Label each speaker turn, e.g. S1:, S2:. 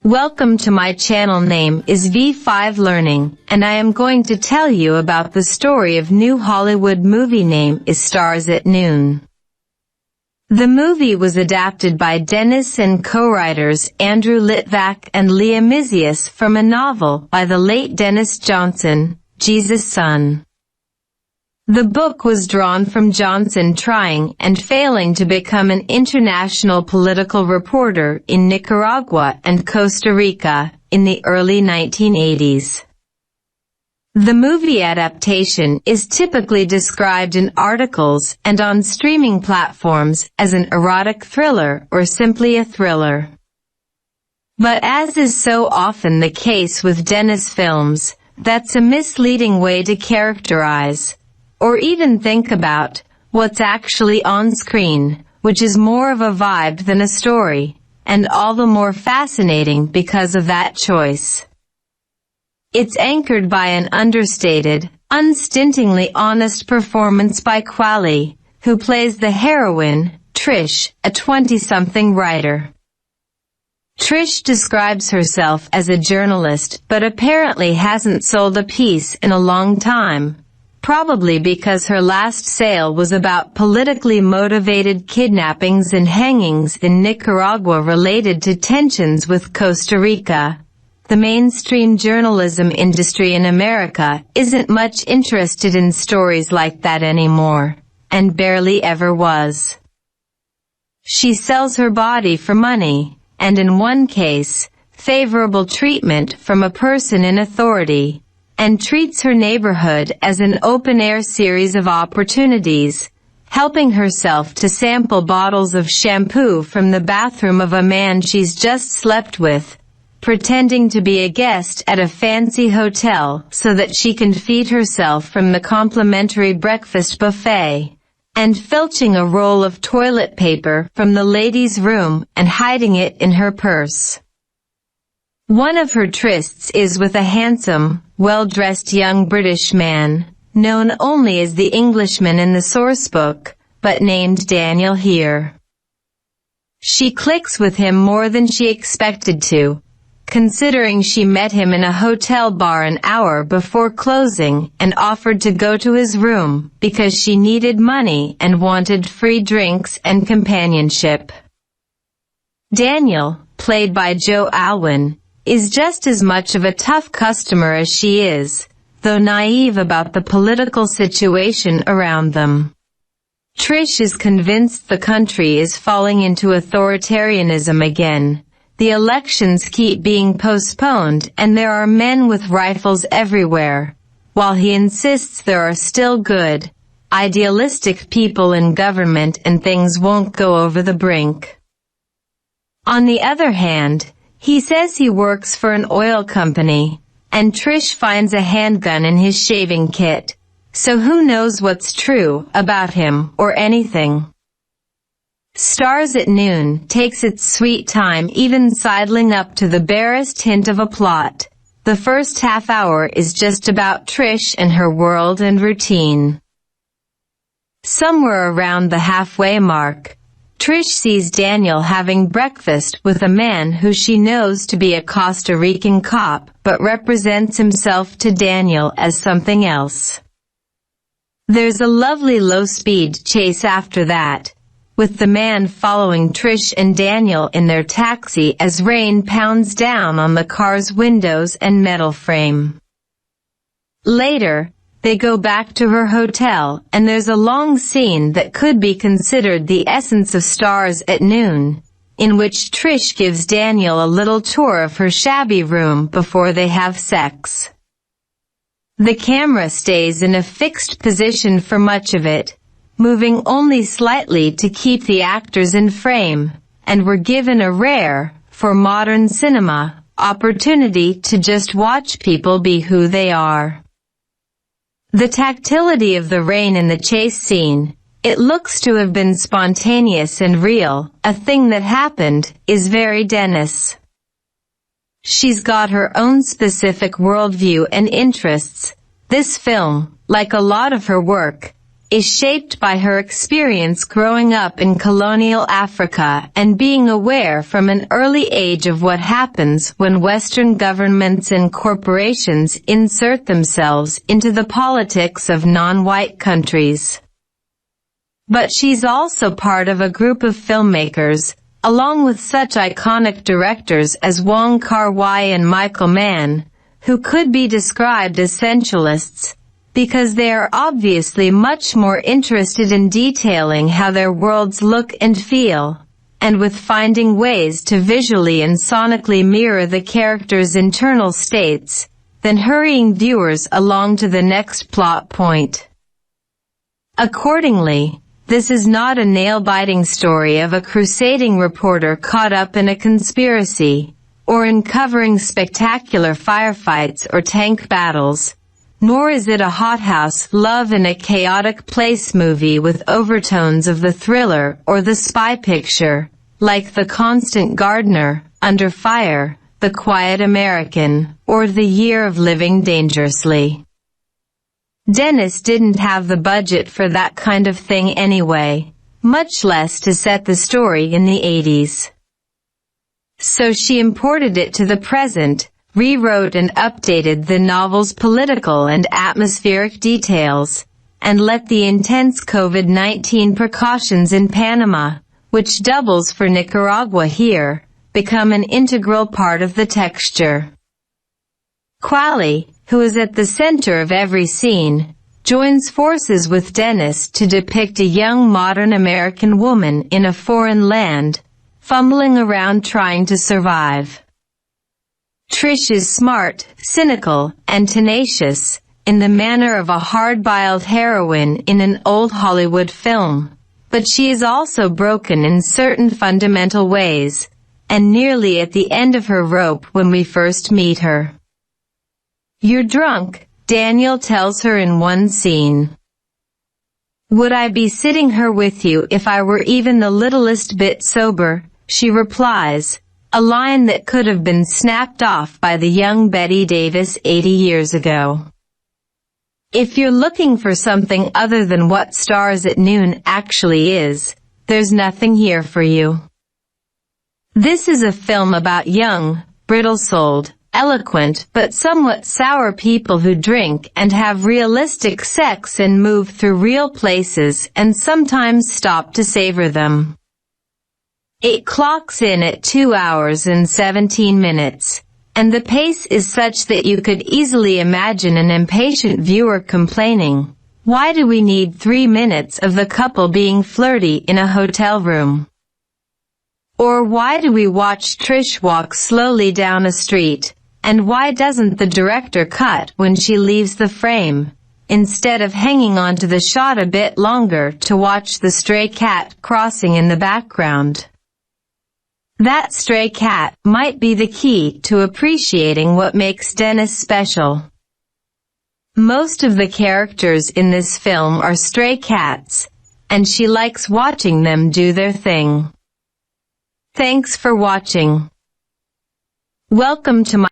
S1: Welcome to my channel. Name is V5 Learning, and I am going to tell you about the story of new Hollywood movie name is Stars at Noon. The movie was adapted by Denis and co-writers Andrew Litvak and Leah Mizius from a novel by the late Denis Johnson, Jesus' Son. The book was drawn from Johnson trying and failing to become an international political reporter in Nicaragua and Costa Rica in the early 1980s. The movie adaptation is typically described in articles and on streaming platforms as an erotic thriller or simply a thriller. But as is so often the case with Denis films, that's a misleading way to characterize or even think about what's actually on screen, which is more of a vibe than a story, and all the more fascinating because of that choice. It's anchored by an understated, unstintingly honest performance by Qualley, who plays the heroine, Trish, a 20-something writer. Trish describes herself as a journalist but apparently hasn't sold a piece in a long time. Probably because her last sale was about politically motivated kidnappings and hangings in Nicaragua related to tensions with Costa Rica. The mainstream journalism industry in America isn't much interested in stories like that anymore, and barely ever was. She sells her body for money, and in one case, favorable treatment from a person in authority, and treats her neighborhood as an open-air series of opportunities, helping herself to sample bottles of shampoo from the bathroom of a man she's just slept with, pretending to be a guest at a fancy hotel so that she can feed herself from the complimentary breakfast buffet, and filching a roll of toilet paper from the ladies' room and hiding it in her purse. One of her trysts is with a handsome, well-dressed young British man, known only as the Englishman in the sourcebook, but named Daniel here. She clicks with him more than she expected to, considering she met him in a hotel bar an hour before closing and offered to go to his room because she needed money and wanted free drinks and companionship. Daniel, played by Alwyn, is just as much of a tough customer as she is, though naive about the political situation around them. Trish is convinced the country is falling into authoritarianism again. The elections keep being postponed and there are men with rifles everywhere, while he insists there are still good, idealistic people in government and things won't go over the brink. On the other hand, he says he works for an oil company, and Trish finds a handgun in his shaving kit, so who knows what's true about him or anything. Stars at Noon takes its sweet time even sidling up to the barest hint of a plot. The first half hour is just about Trish and her world and routine. Somewhere around the halfway mark, Trish sees Daniel having breakfast with a man who she knows to be a Costa Rican cop but represents himself to Daniel as something else. There's a lovely low-speed chase after that, with the man following Trish and Daniel in their taxi as rain pounds down on the car's windows and metal frame. Later, they go back to her hotel, and there's a long scene that could be considered the essence of Stars at Noon, in which Trish gives Daniel a little tour of her shabby room before they have sex. The camera stays in a fixed position for much of it, moving only slightly to keep the actors in frame, and we're given a rare, for modern cinema, opportunity to just watch people be who they are. The tactility of the rain in the chase scene, it looks to have been spontaneous and real, a thing that happened, is very Denis. She's got her own specific worldview and interests. This film, like a lot of her work, is shaped by her experience growing up in colonial Africa and being aware from an early age of what happens when Western governments and corporations insert themselves into the politics of non-white countries. But she's also part of a group of filmmakers, along with such iconic directors as Wong Kar-wai and Michael Mann, who could be described as sensualists, because they are obviously much more interested in detailing how their worlds look and feel, and with finding ways to visually and sonically mirror the characters' internal states, than hurrying viewers along to the next plot point. Accordingly, this is not a nail-biting story of a crusading reporter caught up in a conspiracy, or in covering spectacular firefights or tank battles, nor is it a hothouse love in a chaotic place movie with overtones of the thriller or the spy picture, like The Constant Gardener, Under Fire, The Quiet American, or The Year of Living Dangerously. Denis didn't have the budget for that kind of thing anyway, much less to set the story in the 80s. So she imported it to the present, rewrote and updated the novel's political and atmospheric details, and let the intense COVID-19 precautions in Panama, which doubles for Nicaragua here, become an integral part of the texture. Qualley, who is at the center of every scene, joins forces with Denis to depict a young modern American woman in a foreign land, fumbling around trying to survive. Trish is smart, cynical, and tenacious, in the manner of a hard-boiled heroine in an old Hollywood film, but she is also broken in certain fundamental ways, and nearly at the end of her rope when we first meet her. "You're drunk," Daniel tells her in one scene. "Would I be sitting here with you if I were even the littlest bit sober?" she replies, a line that could have been snapped off by the young Bette Davis 80 years ago. If you're looking for something other than what Stars at Noon actually is, there's nothing here for you. This is a film about young, brittle-souled, eloquent but somewhat sour people who drink and have realistic sex and move through real places and sometimes stop to savor them. It clocks in at 2 hours and 17 minutes, and the pace is such that you could easily imagine an impatient viewer complaining, "Why do we need 3 minutes of the couple being flirty in a hotel room?" Or why do we watch Trish walk slowly down a street, and why doesn't the director cut when she leaves the frame, instead of hanging on to the shot a bit longer to watch the stray cat crossing in the background? That stray cat might be the key to appreciating what makes Denis special. Most of the characters in this film are stray cats, and she likes watching them do their thing. Thanks for watching. Welcome to my